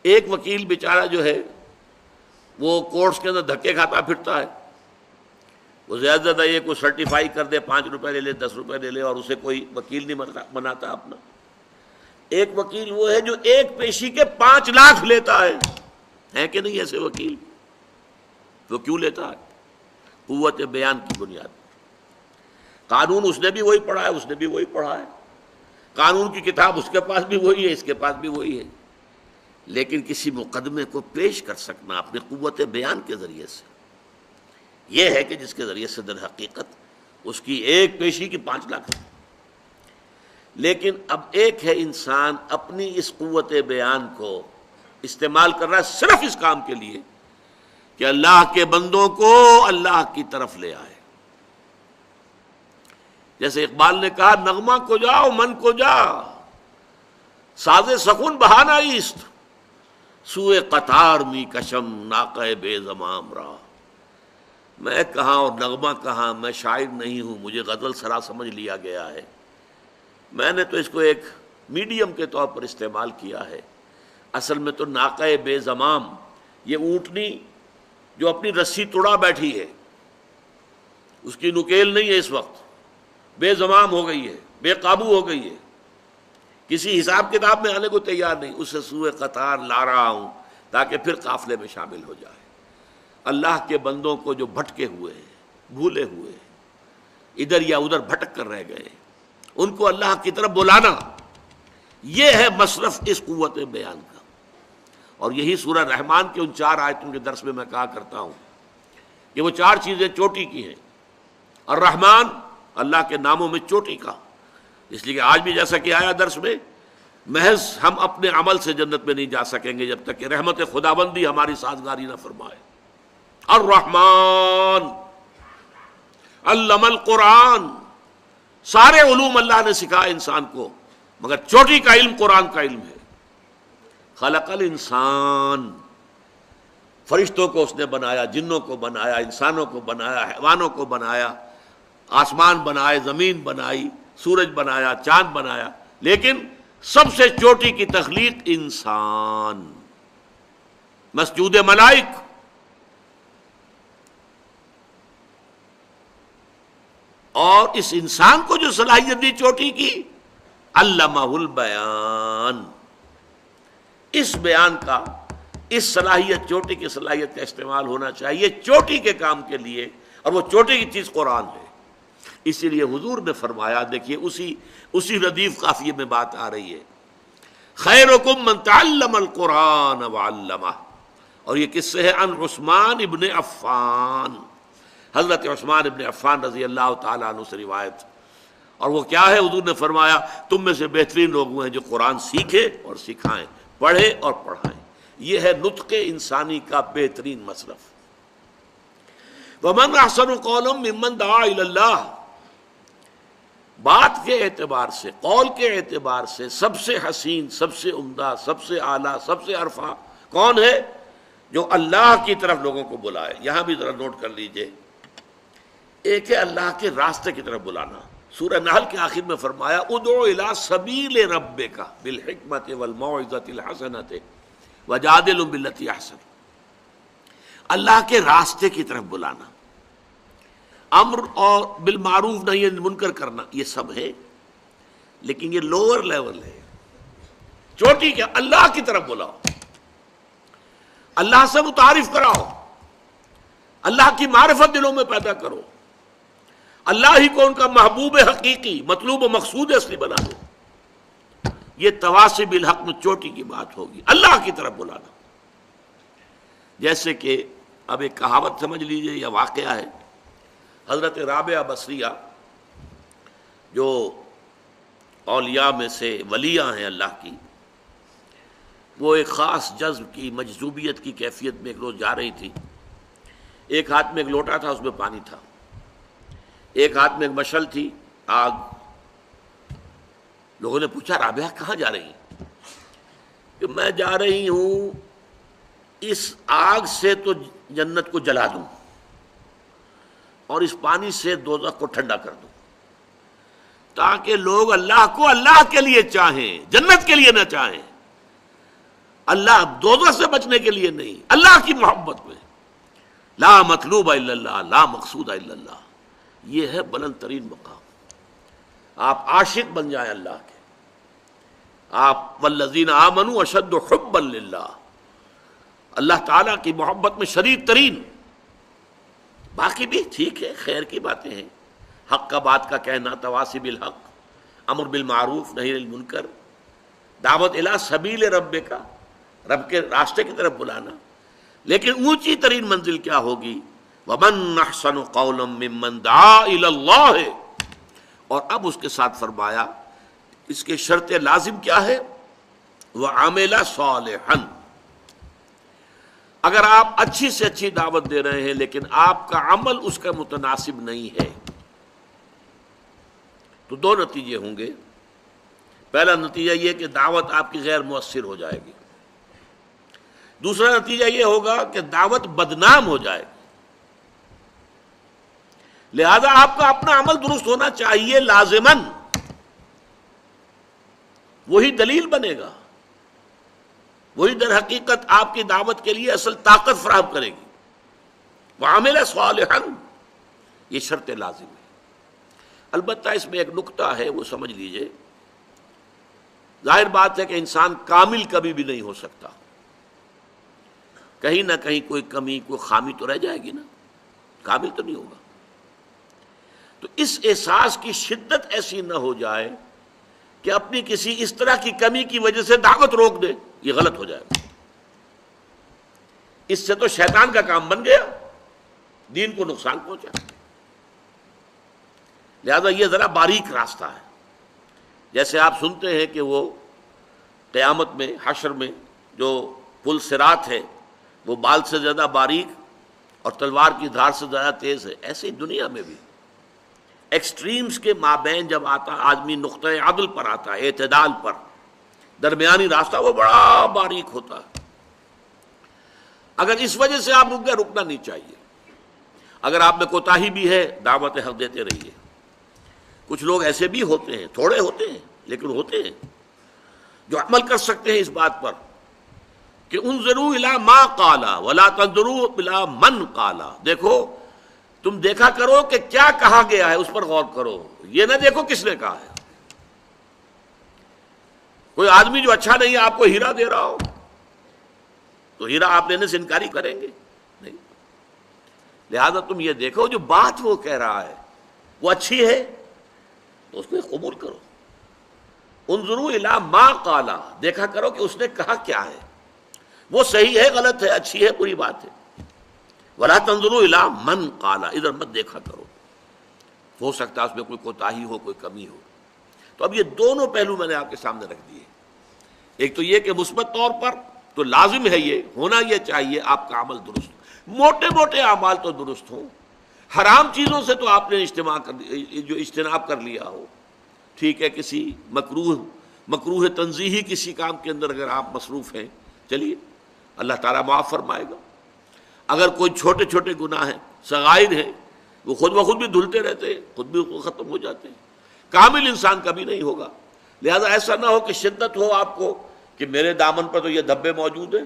ایک وکیل بیچارہ جو ہے وہ کورٹس کے اندر دھکے کھاتا پھرتا ہے. وہ زیادہ سے زیادہ یہ کوئی سرٹیفائی کر دے، 5 روپے لے لے، 10 روپے لے لے، اور اسے کوئی وکیل نہیں بناتا اپنا. ایک وکیل وہ ہے جو ایک پیشی کے 5 لاکھ لیتا ہے کہ نہیں ایسے وکیل؟ وہ کیوں لیتا ہے؟ قوت بیان کی بنیاد پر. قانون اس نے بھی وہی پڑھا ہے، اس نے بھی وہی پڑھا ہے، قانون کی کتاب اس کے پاس بھی وہی ہے، اس کے پاس بھی وہی ہے. لیکن کسی مقدمے کو پیش کر سکنا اپنے قوت بیان کے ذریعے سے، یہ ہے کہ جس کے ذریعے سے در حقیقت اس کی ایک پیشی کی 5 لاکھ. لیکن اب ایک ہے انسان اپنی اس قوت بیان کو استعمال کر رہا ہے صرف اس کام کے لیے کہ اللہ کے بندوں کو اللہ کی طرف لے آئے. جیسے اقبال نے کہا، نغمہ کو جاؤ من کو جا، ساز سخن بہانہ ایست، سوئے قطار می کشم ناقہ بے زمام را. میں کہاں اور نغمہ کہاں، میں شاعر نہیں ہوں، مجھے غزل سرا سمجھ لیا گیا ہے. میں نے تو اس کو ایک میڈیم کے طور پر استعمال کیا ہے. اصل میں تو ناقہ بے زمام، یہ اونٹنی جو اپنی رسی توڑا بیٹھی ہے، اس کی نکیل نہیں ہے، اس وقت بے زمام ہو گئی ہے، بے قابو ہو گئی ہے، کسی حساب کتاب میں آنے کو تیار نہیں. اسے سوئے قطار لا رہا ہوں تاکہ پھر قافلے میں شامل ہو جائے. اللہ کے بندوں کو جو بھٹکے ہوئے ہیں، بھولے ہوئے ہیں، ادھر یا ادھر بھٹک کر رہ گئے، ان کو اللہ کی طرف بلانا، یہ ہے مصرف اس قوت بیان کا. اور یہی سورہ رحمان کے ان 4 آیتوں کے درس میں کہا کرتا ہوں کہ وہ 4 چیزیں چوٹی کی ہیں. الرحمن، اللہ کے ناموں میں چوٹی کا، اس لیے کہ آج بھی جیسا کہ آیا درس میں، محض ہم اپنے عمل سے جنت میں نہیں جا سکیں گے جب تک کہ رحمت خداوندی ہماری سازگاری نہ فرمائے. الرحمن علم القرآن، سارے علوم اللہ نے سکھائے انسان کو، مگر چوٹی کا علم قرآن کا علم ہے. خلق الانسان، فرشتوں کو اس نے بنایا، جنوں کو بنایا، انسانوں کو بنایا، حیوانوں کو بنایا، آسمان بنائے، زمین بنائی، سورج بنایا، چاند بنایا، لیکن سب سے چوٹی کی تخلیق انسان. مسجود ملائک، اور اس انسان کو جو صلاحیت دی چوٹی کی، علمہ البیان، اس بیان کا، اس صلاحیت، چوٹی کی صلاحیت کا استعمال ہونا چاہیے چوٹی کے کام کے لیے، اور وہ چوٹی کی چیز قرآن ہے. اسی لیے حضور نے فرمایا، دیکھیے اسی ردیف قافیے میں بات آ رہی ہے، خیرکم من تعلم القرآن وعلمہ. اور یہ کس سے ہے؟ عن عثمان ابن عفان، حضرت عثمان ابن عفان رضی اللہ تعالیٰ عنہ سے روایت. اور وہ کیا ہے؟ حضور نے فرمایا، تم میں سے بہترین لوگ وہ ہیں جو قرآن سیکھے اور سکھائیں، پڑھے اور پڑھائیں. یہ ہے نطق انسانی کا بہترین مصرف. وَمَنْ أَحْسَنُ قَوْلًا مِّمَّنْ دَعَا إِلَى اللَّهِ، بات کے اعتبار سے، قول کے اعتبار سے سب سے حسین، سب سے عمدہ، سب سے اعلیٰ، سب سے عرفہ کون ہے؟ جو اللہ کی طرف لوگوں کو بلائے. یہاں بھی ذرا نوٹ کر لیجئے، ایک ہے اللہ کے راستے کی طرف بلانا. سورہ نحل کے آخر میں فرمایا، ادعو الی سبیل ربک بالحکمۃ والموعظۃ الحسنۃ وجادلہم باللتی احسن. اللہ کے راستے کی طرف بلانا، امر اور بالمعروف نہی عن المنکر کرنا، یہ سب ہے، لیکن یہ لوور لیول ہے. چوٹی کیا؟ اللہ کی طرف بلاؤ، اللہ سے متعارف کراؤ، اللہ کی معرفت دلوں میں پیدا کرو، اللہ ہی کو ان کا محبوب حقیقی، مطلوب و مقصود اصلی بنا دو. یہ تواصی بالحق میں چوٹی کی بات ہوگی، اللہ کی طرف بلانا. جیسے کہ اب ایک کہاوت سمجھ لیجئے یا واقعہ ہے. حضرت رابعہ بصریہ جو اولیاء میں سے ولیاں ہیں اللہ کی، وہ ایک خاص جذب کی مجذوبیت کی کیفیت میں ایک روز جا رہی تھی. ایک ہاتھ میں ایک لوٹا تھا، اس میں پانی تھا، ایک ہاتھ میں ایک مشعل تھی، آگ. لوگوں نے پوچھا رابعہ کہاں جا رہی ہیں؟ کہ میں جا رہی ہوں اس آگ سے تو جنت کو جلا دوں اور اس پانی سے دوزخ کو ٹھنڈا کر دوں، تاکہ لوگ اللہ کو اللہ کے لیے چاہیں، جنت کے لیے نہ چاہیں. اللہ دوزخ سے بچنے کے لیے نہیں، اللہ کی محبت میں. لا مطلوب الا اللہ، لا مقصود الا اللہ. یہ ہے بلند ترین مقام. آپ عاشق بن جائیں اللہ کے. آپ والذین آمنوا اشد حبا للہ، اللہ تعالیٰ کی محبت میں شدید ترین. باقی بھی ٹھیک ہے، خیر کی باتیں ہیں، حق کا بات کا کہنا، تواصی بالحق، امر بالمعروف نہی عن المنکر، دعوت الی سبیل ربک، رب کے راستے کی طرف بلانا. لیکن اونچی ترین منزل کیا ہوگی؟ وَمَنْ أَحْسَنُ قَوْلًا مِّمَّنْ دَعَا إِلَى اللَّهِ. اور اب اس کے ساتھ فرمایا اس کے شرط لازم کیا ہے؟ وَعَمِلَ صَالِحًا. اگر آپ اچھی سے اچھی دعوت دے رہے ہیں لیکن آپ کا عمل اس کا متناسب نہیں ہے تو دو نتیجے ہوں گے. پہلا نتیجہ یہ کہ دعوت آپ کی غیر مؤثر ہو جائے گی. دوسرا نتیجہ یہ ہوگا کہ دعوت بدنام ہو جائے گی. لہذا آپ کا اپنا عمل درست ہونا چاہیے لازماً، وہی دلیل بنے گا، وہی در حقیقت آپ کی دعوت کے لیے اصل طاقت فراہم کرے گی. وَعَمِلَ صَالِحًا، یہ شرط لازم ہے. البتہ اس میں ایک نکتہ ہے، وہ سمجھ لیجئے. ظاہر بات ہے کہ انسان کامل کبھی بھی نہیں ہو سکتا، کہیں نہ کہیں کوئی کمی، کوئی خامی تو رہ جائے گی نا، کامل تو نہیں ہوگا. تو اس احساس کی شدت ایسی نہ ہو جائے کہ اپنی کسی اس طرح کی کمی کی وجہ سے دعوت روک دے. یہ غلط ہو جائے گا. اس سے تو شیطان کا کام بن گیا، دین کو نقصان پہنچا. لہذا یہ ذرا باریک راستہ ہے. جیسے آپ سنتے ہیں کہ وہ قیامت میں، حشر میں جو پل صراط ہے وہ بال سے زیادہ باریک اور تلوار کی دھار سے زیادہ تیز ہے. ایسے ہی دنیا میں بھی ایکسٹریمز کے مابین جب آتا آدمی نقطۂ عدل پر آتا ہے، اعتدال پر، درمیانی راستہ، وہ بڑا باریک ہوتا ہے. اگر اس وجہ سے آپ رک گئے، رکنا نہیں چاہیے. اگر آپ میں کوتاہی بھی ہے، دعوت حق دیتے رہیے. کچھ لوگ ایسے بھی ہوتے ہیں، تھوڑے ہوتے ہیں لیکن ہوتے ہیں، جو عمل کر سکتے ہیں اس بات پر کہ انظروا الی ما قال ولا تنظروا الی من قال. دیکھو، تم دیکھا کرو کہ کیا کہا گیا ہے، اس پر غور کرو، یہ نہ دیکھو کس نے کہا ہے. کوئی آدمی جو اچھا نہیں ہے آپ کو ہیرا دے رہا ہو تو ہیرا آپ لینے سے انکاری کریں گے؟ نہیں. لہذا تم یہ دیکھو جو بات وہ کہہ رہا ہے وہ اچھی ہے تو اس کو قبول کرو. انظروا الی ما قال، دیکھا کرو کہ اس نے کہا کیا ہے، وہ صحیح ہے، غلط ہے، اچھی ہے، بری بات ہے. ولا تنظروا الی من قال، ادھر مت دیکھا کرو، ہو سکتا ہے اس میں کوئی کوتاہی ہو، کوئی کمی ہو. تو اب یہ دونوں پہلو میں نے آپ کے سامنے رکھ دیے. ایک تو یہ کہ مثبت طور پر تو لازم ہے، یہ ہونا یہ چاہیے آپ کا عمل درست، موٹے موٹے اعمال تو درست ہوں، حرام چیزوں سے تو آپ نے اجتناب کر لیا ہو. ٹھیک ہے، کسی مکروہ تنزیہی کسی کام کے اندر اگر آپ مصروف ہیں، چلیے اللہ تعالیٰ معاف فرمائے گا. اگر کوئی چھوٹے چھوٹے گناہ ہیں، صغائر ہیں، وہ خود بخود بھی دھلتے رہتے ہیں، خود بھی ختم ہو جاتے ہیں. کامل انسان کبھی نہیں ہوگا. لہذا ایسا نہ ہو کہ شدت ہو آپ کو کہ میرے دامن پر تو یہ دھبے موجود ہیں،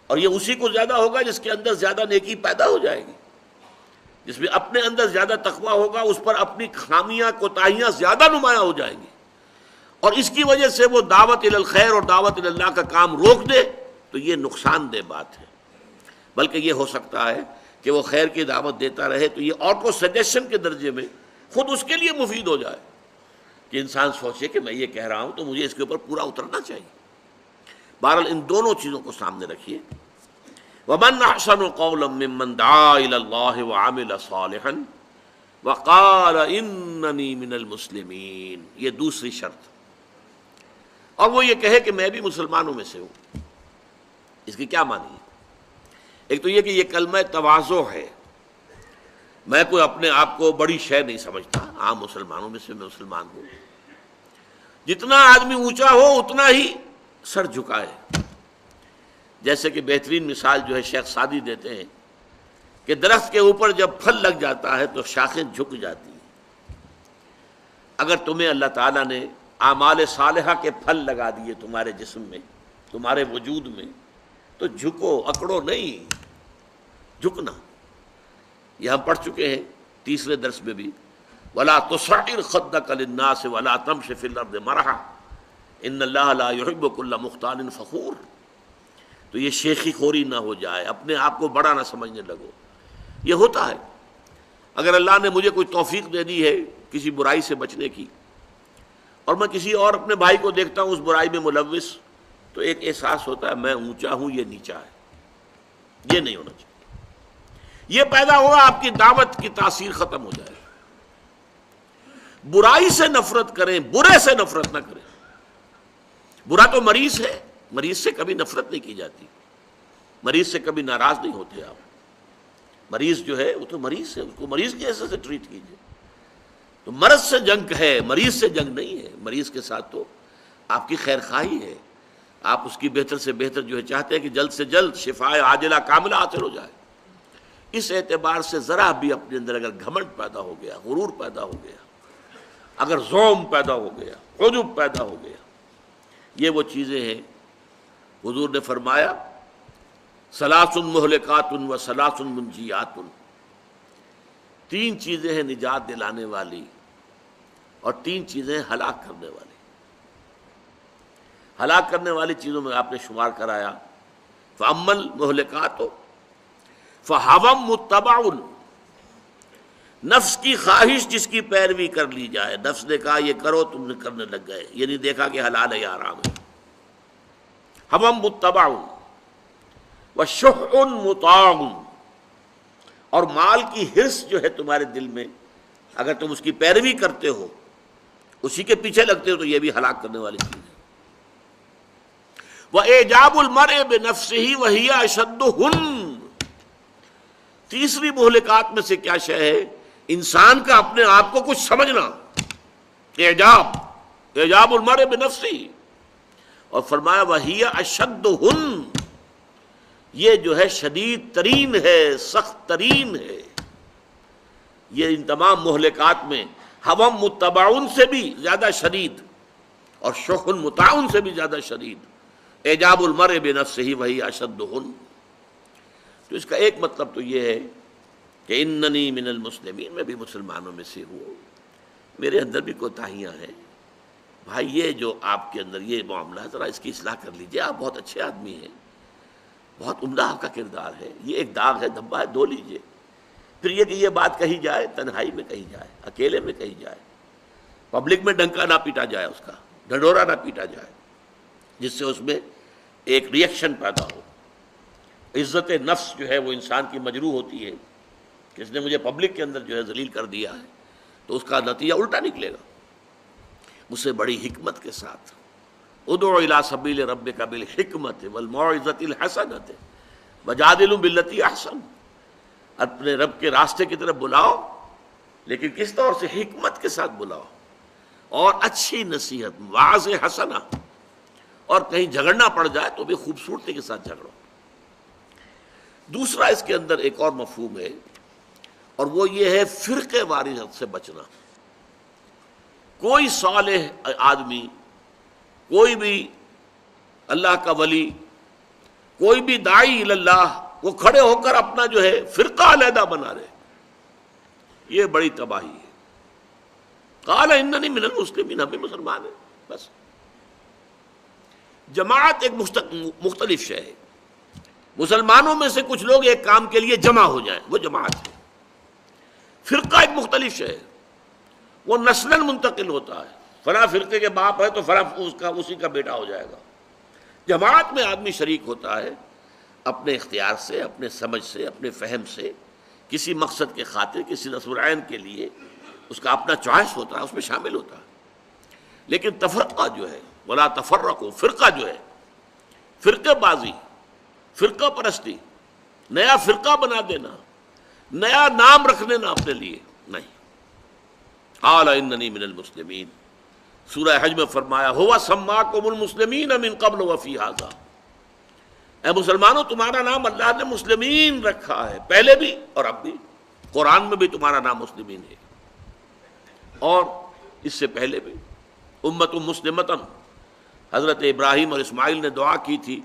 اور یہ اسی کو زیادہ ہوگا جس کے اندر زیادہ نیکی پیدا ہو جائے گی، جس میں اپنے اندر زیادہ تقویٰ ہوگا، اس پر اپنی خامیاں کوتاہیاں زیادہ نمایاں ہو جائیں گی، اور اس کی وجہ سے وہ دعوت الی الخیر اور دعوت الی اللہ کا کام روک دے تو یہ نقصان دہ بات ہے. بلکہ یہ ہو سکتا ہے کہ وہ خیر کی دعوت دیتا رہے تو یہ آٹو سجیشن کے درجے میں خود اس کے لیے مفید ہو جائے کہ انسان سوچے کہ میں یہ کہہ رہا ہوں تو مجھے اس کے اوپر پورا اترنا چاہیے. بہرحال ان دونوں چیزوں کو سامنے رکھیے. ومن احسن قولا ممن دعا الى الله وعمل صالحا وقال اننی من المسلمین، یہ دوسری شرط، اور وہ یہ کہے کہ میں بھی مسلمانوں میں سے ہوں۔ اس کی کیا معنی ہے؟ ایک تو یہ کہ یہ کلمہ تواضع ہے، میں کوئی اپنے آپ کو بڑی شے نہیں سمجھتا، عام مسلمانوں میں سے میں مسلمان ہوں، جتنا آدمی اونچا ہو اتنا ہی سر جھکائے۔ جیسے کہ بہترین مثال جو ہے شیخ سعدی دیتے ہیں کہ درخت کے اوپر جب پھل لگ جاتا ہے تو شاخیں جھک جاتی ہیں۔ اگر تمہیں اللہ تعالیٰ نے اعمال صالحہ کے پھل لگا دیے تمہارے جسم میں، تمہارے وجود میں، تو جھکو، اکڑو نہیں، جھکنا۔ یہ ہم پڑھ چکے ہیں تیسرے درس میں بھی، وَلَا تُصَعِّرْ خَدَّكَ لِلنَّاسِ وَلَا تَمْشِ فِي الْأَرْضِ مَرَحًا إِنَّ اللَّهَ لَا يُحِبُّ كُلَّ مُخْتَالٍ فَخُورٍ۔ تو یہ شیخی خوری نہ ہو جائے، اپنے آپ کو بڑا نہ سمجھنے لگو۔ یہ ہوتا ہے، اگر اللہ نے مجھے کوئی توفیق دے دی ہے کسی برائی سے بچنے کی، اور میں کسی اور اپنے بھائی کو دیکھتا ہوں اس برائی میں ملوث، تو ایک احساس ہوتا ہے میں اونچا ہوں، یہ نیچا ہے۔ یہ نہیں ہونا چاہیے۔ یہ پیدا ہوا آپ کی دعوت کی تاثیر ختم ہو جائے۔ برائی سے نفرت کریں، برے سے نفرت نہ کریں۔ برا تو مریض ہے، مریض سے کبھی نفرت نہیں کی جاتی، مریض سے کبھی ناراض نہیں ہوتے آپ۔ مریض جو ہے وہ تو مریض ہے، اس کو مریض کی حیثیت سے ٹریٹ کیجیے۔ تو مرض سے جنگ ہے، مریض سے جنگ نہیں ہے۔ مریض کے ساتھ تو آپ کی خیر خواہی ہے، آپ اس کی بہتر سے بہتر جو ہے چاہتے ہیں کہ جلد سے جلد شفائے عاجلہ کاملہ حاصل ہو جائے۔ اس اعتبار سے ذرا بھی اپنے اندر اگر گھمنڈ پیدا ہو گیا، غرور پیدا ہو گیا، اگر زوم پیدا ہو گیا، عجب پیدا ہو گیا، یہ وہ چیزیں ہیں۔ حضور نے فرمایا ثلاث مہلکات و ثلاث منجیات، تین چیزیں ہیں نجات دلانے والی اور تین چیزیں ہلاک کرنے والی۔ ہلاک کرنے والی چیزوں میں آپ نے شمار کرایا، فَأَمَّا الْمُهْلِكَاتُ فَهَوًى مُتَّبَعٌ، نفس کی خواہش جس کی پیروی کر لی جائے، نفس نے کہا یہ کرو، تم نے کرنے لگ گئے، یہ نہیں دیکھا کہ حلال ہے یا حرام ہے۔ هَوًى مُتَّبَعٌ وَشُحٌ مُطَاعٌ، اور مال کی حرص جو ہے تمہارے دل میں، اگر تم اس کی پیروی کرتے ہو، اسی کے پیچھے لگتے ہو، تو یہ بھی ہلاک کرنے والی چیز ہے۔ وَإِعْجَابُ الْمَرْءِ بِنَفْسِهِ وَهِيَ أَشَدُّهُنَّ، تیسری مہلکات میں سے کیا شے ہے؟ انسان کا اپنے آپ کو کچھ سمجھنا، اعجاب المرء بنفسه، اور فرمایا وَهِيَ أَشَدُّهُنَّ، یہ جو ہے شدید ترین ہے، سخت ترین ہے۔ یہ ان تمام مہلکات میں ہم متبعون سے بھی زیادہ شدید اور شح مطاعن سے بھی زیادہ شدید اعجاب المرء بنفسه وہی اشدہن۔ تو اس کا ایک مطلب تو یہ ہے کہ اننی من المسلمین، میں بھی مسلمانوں میں سے ہوں، میرے اندر بھی کوتاہیاں ہیں۔ بھائی یہ جو آپ کے اندر یہ معاملہ ہے، ذرا اس کی اصلاح کر لیجئے، آپ بہت اچھے آدمی ہیں، بہت عمدہ آپ کا کردار ہے، یہ ایک داغ ہے، دھبا ہے، دھو لیجئے۔ پھر یہ کہ یہ بات کہی جائے، تنہائی میں کہی جائے، اکیلے میں کہی جائے، پبلک میں ڈنکا نہ پیٹا جائے، اس کا ڈھنڈورا نہ پیٹا جائے، جس سے اس میں ایک ری ایکشن پیدا ہو۔ عزت نفس جو ہے وہ انسان کی مجروح ہوتی ہے کہ اس نے مجھے پبلک کے اندر جو ہے ذلیل کر دیا ہے، تو اس کا نتیجہ الٹا نکلے گا۔ مجھ سے بڑی حکمت کے ساتھ ادعو الی سبیل ربک بالحکمت والموعظۃ الحسنۃ وجادلہم باللتی احسن، اپنے رب کے راستے کی طرف بلاؤ، لیکن کس طور سے؟ حکمت کے ساتھ بلاؤ، اور اچھی نصیحت، واعظ حسنہ، اور کہیں جھگڑنا پڑ جائے تو بھی خوبصورتی کے ساتھ جھگڑو۔ دوسرا اس کے اندر ایک اور مفہوم ہے، اور وہ یہ ہے فرقے واریت سے بچنا۔ کوئی صالح آدمی، کوئی بھی اللہ کا ولی، کوئی بھی داعی اللہ، وہ کھڑے ہو کر اپنا جو ہے فرقہ علیحدہ بنا رہے، یہ بڑی تباہی ہے۔ قال اننی من المسلمین، ہم بھی مسلمان ہیں، بس۔ جماعت ایک مختلف شے ہے، مسلمانوں میں سے کچھ لوگ ایک کام کے لیے جمع ہو جائیں، وہ جماعت ہے۔ فرقہ ایک مختلف شے ہے، وہ نسلاً منتقل ہوتا ہے، فلاں فرقے کے باپ ہے تو فلاں اسی کا بیٹا ہو جائے گا۔ جماعت میں آدمی شریک ہوتا ہے اپنے اختیار سے، اپنے سمجھ سے، اپنے فہم سے، کسی مقصد کے خاطر، کسی نصب العین کے لیے اس کا اپنا چوائس ہوتا ہے، اس میں شامل ہوتا ہے. لیکن تفرقہ جو ہے، ولا تفرقوا، فرقہ جو ہے، فرقہ بازی، فرقہ پرستی، نیا فرقہ بنا دینا، نیا نام رکھ لینا اپنے لیے، نہیں. قال اننی من المسلمین، سورہ حج میں فرمایا ہوا سماکم المسلمین من قبل وفی ھذا، اے مسلمانوں تمہارا نام اللہ نے مسلمین رکھا ہے، پہلے بھی اور اب بھی. قرآن میں بھی تمہارا نام مسلمین ہے، اور اس سے پہلے بھی. امت مسلمتن، حضرت ابراہیم اور اسماعیل نے دعا کی تھی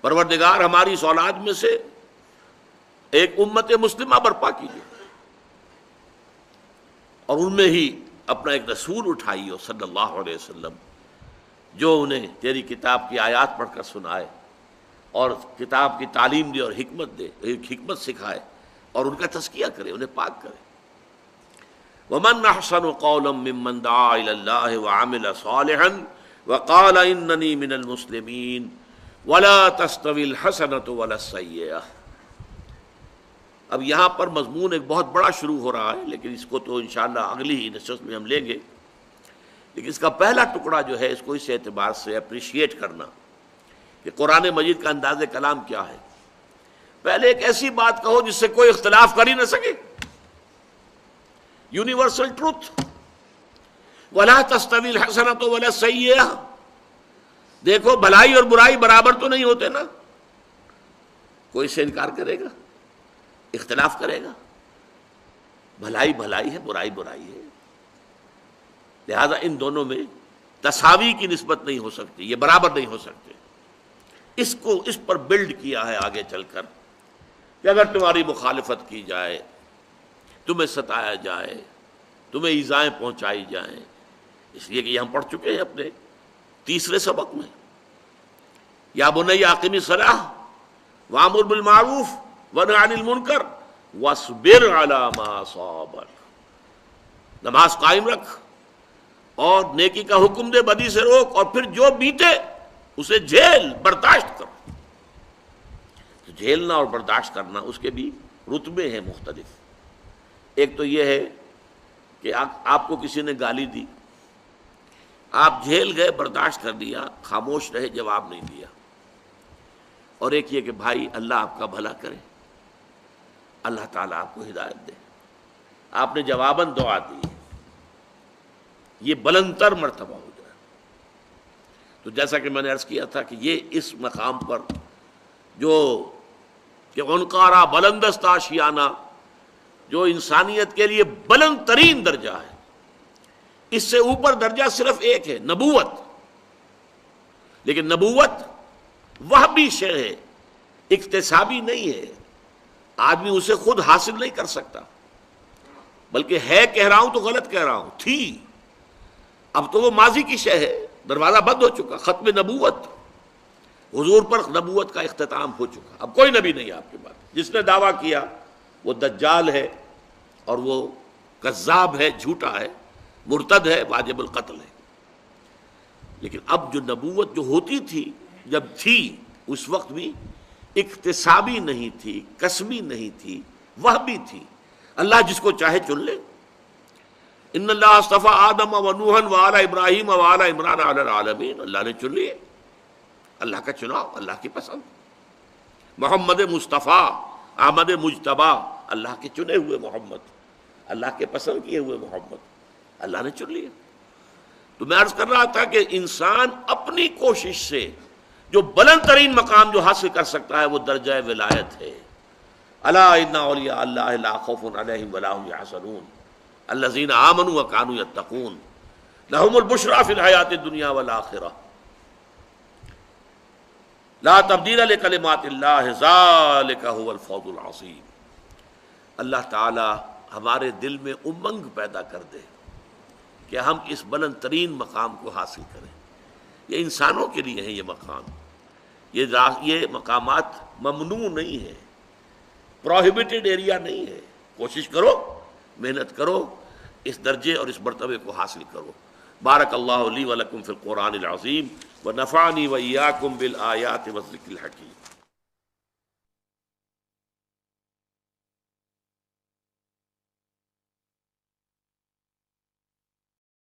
پروردگار ہماری اس اولاد میں سے ایک امت مسلمہ برپا کیجیے، اور ان میں ہی اپنا ایک رسول اٹھائی ہو صلی اللہ علیہ وسلم، جو انہیں تیری کتاب کی آیات پڑھ کر سنائے اور کتاب کی تعلیم دے اور حکمت سکھائے اور ان کا تزکیہ کرے، انہیں پاک کرے. ومن احسن قولا ممن دعا الى الله وعمل صالحا وقال انني من المسلمين ولا تستوي الحسنة ولا السيئة. اب یہاں پر مضمون ایک بہت بڑا شروع ہو رہا ہے، لیکن اس کو تو انشاءاللہ اگلی ہی نشست میں ہم لیں گے. لیکن اس کا پہلا ٹکڑا جو ہے، اس کو اس اعتبار سے اپریشیٹ کرنا کہ قرآن مجید کا انداز کلام کیا ہے. پہلے ایک ایسی بات کہو جس سے کوئی اختلاف کر ہی نہ سکے، یونیورسل ٹروتھ. ولا تستوی الحسنۃ ولا السیئہ، دیکھو بھلائی اور برائی برابر تو نہیں ہوتے نا. کوئی اس سے انکار کرے گا، اختلاف کرے گا؟ بھلائی بھلائی ہے، برائی برائی ہے. لہذا ان دونوں میں تساوی کی نسبت نہیں ہو سکتی، یہ برابر نہیں ہو سکتے. اس پر بلڈ کیا ہے آگے چل کر کہ اگر تمہاری مخالفت کی جائے، تمہیں ستایا جائے، تمہیں ایذائیں پہنچائی جائیں، اس لیے کہ یہ ہم پڑھ چکے ہیں اپنے تیسرے سبق میں، یا بنی اقم الصلاۃ وامر بالمعروف وانہ عن المنکر واصبر علی ما اصابک، نماز قائم رکھ اور نیکی کا حکم دے، بدی سے روک، اور پھر جو بیتے اسے جھیل، برداشت کر. جھیلنا اور برداشت کرنا اس کے بھی رتبے ہیں مختلف. ایک تو یہ ہے کہ آپ کو کسی نے گالی دی، آپ جھیل گئے، برداشت کر دیا، خاموش رہے، جواب نہیں دیا. اور ایک یہ کہ بھائی اللہ آپ کا بھلا کرے، اللہ تعالیٰ آپ کو ہدایت دے، آپ نے جواباً دعا دی، یہ بلندتر مرتبہ ہو جائے. تو جیسا کہ میں نے عرض کیا تھا کہ یہ اس مقام پر جو کہ انقارا بلندست آشیانہ، جو انسانیت کے لیے بلند ترین درجہ ہے، اس سے اوپر درجہ صرف ایک ہے، نبوت. لیکن نبوت وہ بھی شے ہے، اکتسابی نہیں ہے، آدمی اسے خود حاصل نہیں کر سکتا، بلکہ ہے کہہ رہا ہوں تو غلط کہہ رہا ہوں، تھی، اب تو وہ ماضی کی شے ہے، دروازہ بند ہو چکا، ختم نبوت، حضور پر نبوت کا اختتام ہو چکا. اب کوئی نبی نہیں آپ کے بعد. جس نے دعویٰ کیا وہ دجال ہے، اور وہ کذاب ہے، جھوٹا ہے، مرتد ہے، واجب القتل ہے. لیکن اب جو نبوت جو ہوتی تھی، جب تھی، اس وقت بھی اکتسابی نہیں تھی، کسبی نہیں تھی، وہ بھی تھی. اللہ جس کو چاہے چن لے. ان اللہ اصطفیٰ آدم و نوحا وآل ابراہیم وآل عمران علی العالمین، اللہ نے چن لیے، اللہ کا چناؤ، اللہ کی پسند. محمد مصطفیٰ، احمد مجتبیٰ، اللہ کے چنے ہوئے محمد، اللہ کے پسند کیے ہوئے محمد، اللہ نے چن لیا. تو میں عرض کر رہا تھا کہ انسان اپنی کوشش سے جو بلند ترین مقام جو حاصل کر سکتا ہے وہ درجہ ولایت ہے. الا ان اولیاء اللہ لا خوف علیہم ولا هم یحزنون الذین آمنوا وکانوا یتقون لهم البشریٰ فی الحیاۃ الدنیا والآخرہ لا تبدیل لکلمات اللہ ذالک هو الفوز العظیم. اللہ تعالی ہمارے دل میں امنگ پیدا کر دے کہ ہم اس بلند ترین مقام کو حاصل کریں. یہ انسانوں کے لیے ہے یہ مقام، یہ مقامات ممنوع نہیں ہے، پروہیبٹڈ ایریا نہیں ہے. کوشش کرو، محنت کرو، اس درجے اور اس مرتبے کو حاصل کرو. بارک اللہ لی ولکم فی القرآن العظیم ونفعنی وإیاکم بالآیات والذکر الحکیم.